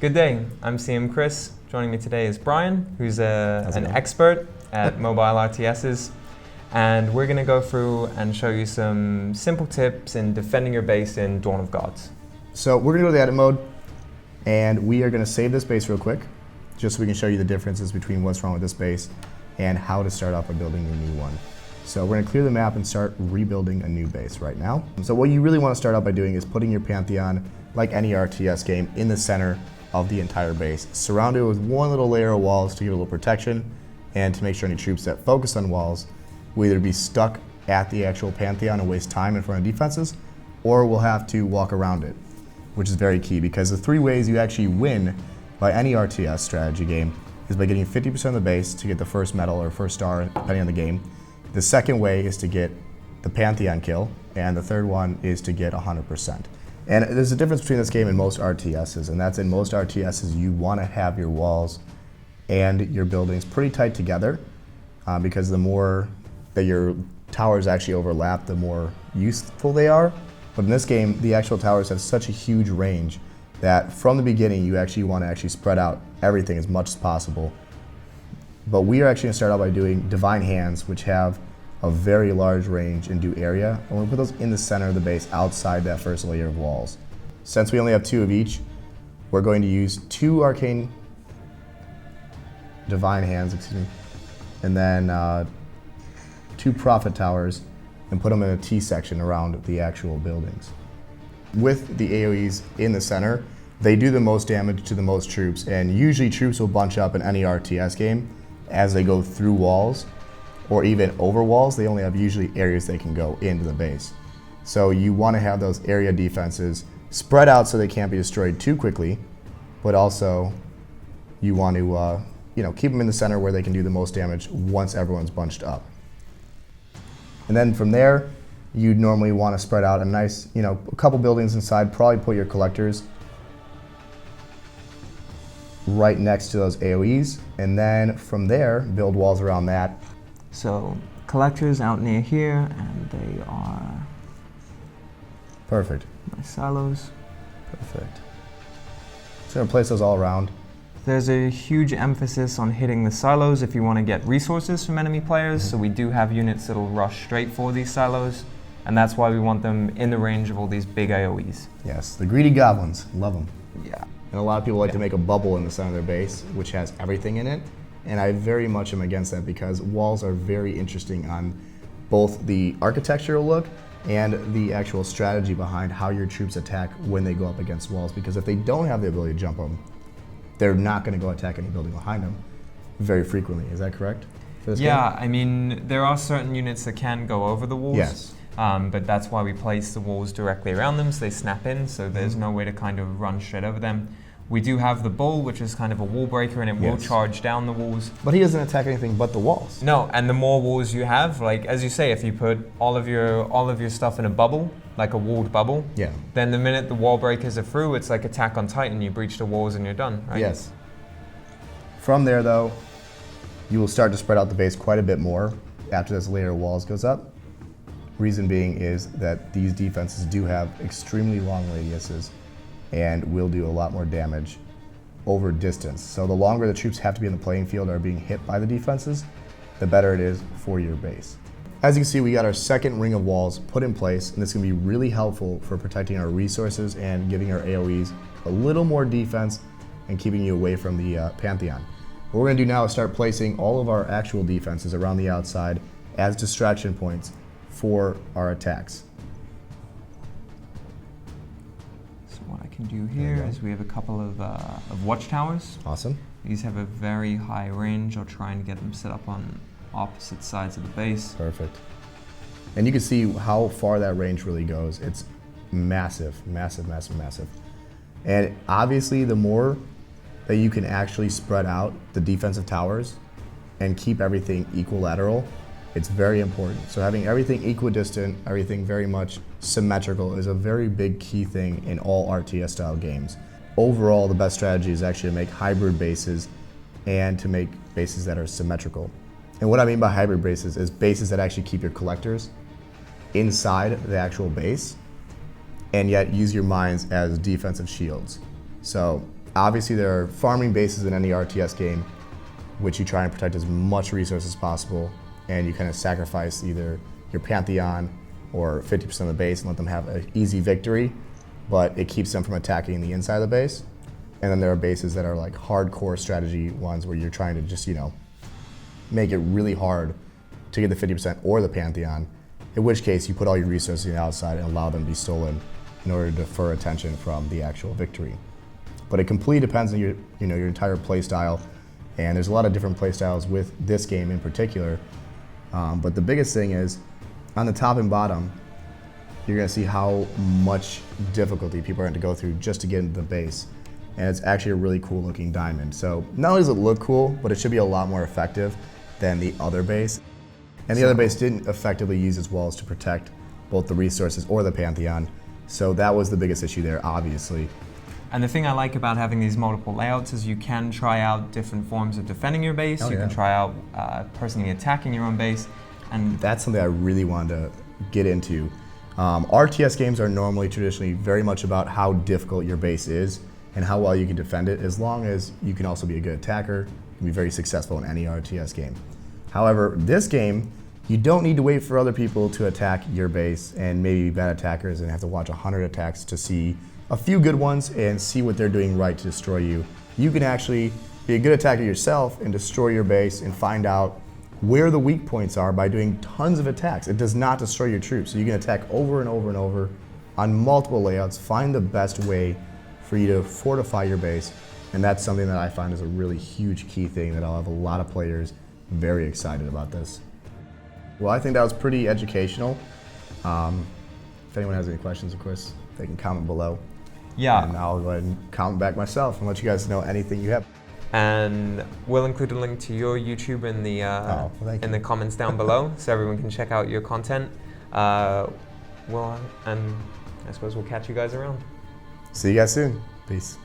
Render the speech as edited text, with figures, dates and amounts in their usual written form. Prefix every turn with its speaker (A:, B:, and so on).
A: Good day, I'm CM Chris. Joining me today is Brian, who's an expert at mobile RTSs. And we're going to go through and show you some simple tips in defending your base in Dawn of Gods.
B: So we're going to go to the edit mode, and we are going to save this base real quick, just so we can show you the differences between what's wrong with this base and how to start off by building a new one. So we're going to clear the map and start rebuilding a new base right now. So what you really want to start out by doing is putting your Pantheon, like any RTS game, in the center of the entire base. Surround it with one little layer of walls to give it a little protection and to make sure any troops that focus on walls will either be stuck at the actual Pantheon and waste time in front of defenses, or will have to walk around it, which is very key, because the three ways you actually win by any RTS strategy game is by getting 50% of the base to get the first medal or first star, depending on the game. The second way is to get the Pantheon kill, and the third one is to get 100%. And there's a difference between this game and most RTSs, and that's in most RTSs you want to have your walls and your buildings pretty tight together, because the more that your towers actually overlap, the more useful they are. But in this game, the actual towers have such a huge range that from the beginning you actually want to actually spread out everything as much as possible. But we are actually going to start out by doing Divine Hands, which have a very large range and do area. And we'll put those in the center of the base outside that first layer of walls. Since we only have two of each, we're going to use two Arcane Divine Hands, and then two Prophet Towers, and put them in a T section around the actual buildings. With the AoEs in the center, they do the most damage to the most troops, and usually troops will bunch up in any RTS game as they go through walls, or even over walls. They only have usually areas they can go into the base. So you want to have those area defenses spread out so they can't be destroyed too quickly, but also you want to keep them in the center where they can do the most damage once everyone's bunched up. And then from there, you'd normally want to spread out a nice, a couple buildings inside, probably put your collectors right next to those AoEs, and then from there, build walls around that.
A: So collectors out near here, and they are
B: perfect.
A: My silos.
B: Perfect. So I'm gonna place those all around.
A: There's a huge emphasis on hitting the silos if you want to get resources from enemy players, so we do have units that'll rush straight for these silos, and that's why we want them in the range of all these big AoEs.
B: Yes, the greedy goblins, love them.
A: Yeah.
B: And a lot of people like to make a bubble in the center of their base, which has everything in it, and I very much am against that, because walls are very interesting on both the architectural look and the actual strategy behind how your troops attack when they go up against walls, because if they don't have the ability to jump them, they're not going to go attack any building behind them very frequently. Is that correct? For this game?
A: I mean, there are certain units that can go over the walls.
B: Yes.
A: But that's why we place the walls directly around them, so they snap in, so there's no way to kind of run straight over them. We do have the bull, which is kind of a wall breaker, and it will charge down the walls.
B: But he doesn't attack anything but the walls.
A: No, and the more walls you have, like as you say, if you put all of your stuff in a bubble, like a walled bubble, then the minute the wall breakers are through, it's like Attack on Titan. You breach the walls and you're done, right?
B: Yes. From there, though, you will start to spread out the base quite a bit more after this layer of walls goes up. Reason being is that these defenses do have extremely long radiuses and will do a lot more damage over distance. So the longer the troops have to be in the playing field or are being hit by the defenses, the better it is for your base. As you can see, we got our second ring of walls put in place, and this is going to be really helpful for protecting our resources and giving our AoEs a little more defense and keeping you away from the Pantheon. What we're going to do now is start placing all of our actual defenses around the outside as distraction points for our attacks.
A: So what I can do here is we have a couple of Watchtowers.
B: Awesome.
A: These have a very high range. I'll try and get them set up on opposite sides of the base.
B: Perfect. And you can see how far that range really goes. It's massive, massive, massive, massive. And obviously the more that you can actually spread out the defensive towers and keep everything equilateral, it's very important. So having everything equidistant, everything very much symmetrical is a very big key thing in all RTS style games. Overall, the best strategy is actually to make hybrid bases and to make bases that are symmetrical. And what I mean by hybrid bases is bases that actually keep your collectors inside the actual base and yet use your mines as defensive shields. So Obviously, there are farming bases in any RTS game, which you try and protect as much resources as possible, and you kind of sacrifice either your Pantheon or 50% of the base and let them have an easy victory, but it keeps them from attacking the inside of the base. And then there are bases that are like hardcore strategy ones where you're trying to just, make it really hard to get the 50% or the Pantheon, in which case you put all your resources on the outside and allow them to be stolen in order to defer attention from the actual victory. But it completely depends on your entire play style, and there's a lot of different play styles with this game in particular. But the biggest thing is, on the top and bottom, you're gonna see how much difficulty people are going to go through just to get into the base. And it's actually a really cool looking diamond. So not only does it look cool, but it should be a lot more effective than the other base. And the other base didn't effectively use its walls to protect both the resources or the Pantheon. So that was the biggest issue there, obviously.
A: And the thing I like about having these multiple layouts is you can try out different forms of defending your base. You can try out personally attacking your own base. And
B: that's something I really wanted to get into. RTS games are normally traditionally very much about how difficult your base is and how well you can defend it, as long as you can also be a good attacker. You can be very successful in any RTS game. However, this game, you don't need to wait for other people to attack your base and maybe be bad attackers and have to watch 100 attacks to see a few good ones and see what they're doing right to destroy you. You can actually be a good attacker yourself and destroy your base and find out where the weak points are by doing tons of attacks. It does not destroy your troops. So you can attack over and over and over on multiple layouts, find the best way for you to fortify your base. And that's something that I find is a really huge key thing that I'll have a lot of players very excited about this. Well, I think that was pretty educational. If anyone has any questions, of course, they can comment below.
A: Yeah.
B: And I'll go ahead and comment back myself and let you guys know anything you have.
A: And we'll include a link to your YouTube in the comments down below, so everyone can check out your content. And I suppose we'll catch you guys around.
B: See you guys soon. Peace.